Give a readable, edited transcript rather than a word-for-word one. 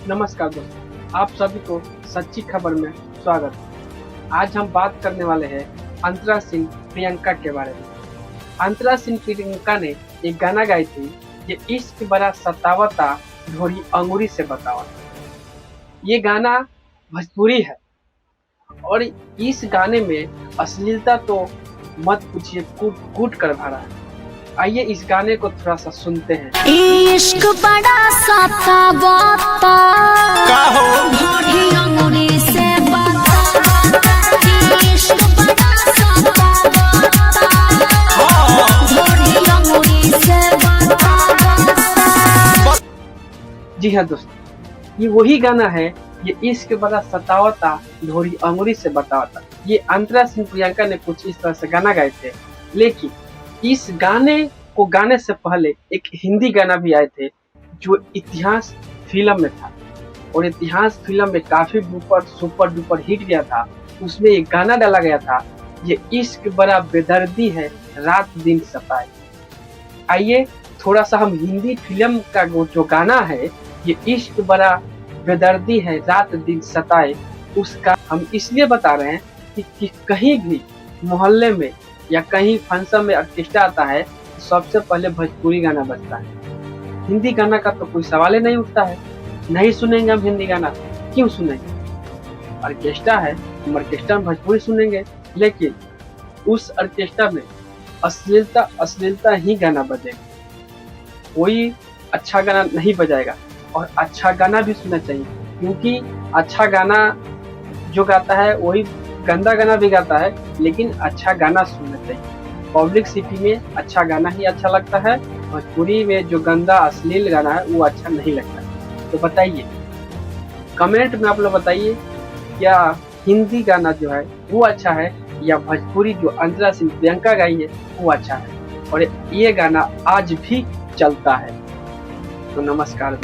नमस्कार दोस्तों, आप सभी को सच्ची खबर में स्वागत है। आज हम बात करने वाले हैं अंतरा सिंह प्रियंका के बारे में। अंतरा सिंह प्रियंका ने एक गाना गाई थी, ये इश्क बड़ा सतावता ढोरी अंगूरी से बतावता। ये गाना भोजपुरी है और इस गाने में अश्लीलता तो मत पूछिए, कूट कूट कर भरा है। आइए इस गाने को थोड़ा सा सुनते हैं। इश्क बड़ा सतावता ढोरी अंगूरी से बतावता। इश्क बड़ा सतावता ढोरी अंगूरी से बतावता। जी हाँ दोस्तों, ये वही गाना है, ये इश्क बड़ा सतावता ढोरी अंगूरी से बतावता। ये अंतरा सिंह प्रियंका ने कुछ इस तरह से गाना गाए थे, लेकिन इस गाने को गाने से पहले एक हिंदी गाना भी आए थे जो इतिहास फिल्म में था, और इतिहास फिल्म में काफी सुपर डुपर हिट गया था। उसमें एक गाना डाला गया था, ये इश्क बड़ा बेदर्दी है रात दिन सताए। आइए थोड़ा सा हम हिंदी फिल्म का जो गाना है, ये इश्क बड़ा बेदर्दी है रात दिन सताए, उसका हम इसलिए बता रहे हैं कि कहीं भी मोहल्ले में या कहीं फंक्शन में ऑर्केस्ट्रा आता है, सबसे पहले भोजपुरी गाना बजता है। हिंदी गाना का तो कोई सवाल ही नहीं उठता है। नहीं सुनेंगे हम हिंदी गाना, क्यों सुनेंगे? ऑर्केस्ट्रा है, हम ऑर्केस्ट्रा में भोजपुरी सुनेंगे, लेकिन उस ऑर्केस्ट्रा में अश्लीलता ही गाना बजेगा। कोई अच्छा गाना नहीं बजाएगा, और अच्छा गाना भी सुनना चाहिए, क्योंकि अच्छा गाना जो गाता है वही गंदा गाना भी गाता है, लेकिन अच्छा गाना सुनना चाहिए। पब्लिक सिटी में अच्छा गाना ही अच्छा लगता है, भोजपुरी में जो गंदा अश्लील गाना है वो अच्छा नहीं लगता। तो बताइए, कमेंट में आप लोग बताइए, क्या हिंदी गाना जो है वो अच्छा है या भोजपुरी जो अंतरा सिंह प्रियंका गाई है वो अच्छा है? और ये गाना आज भी चलता है। तो नमस्कार।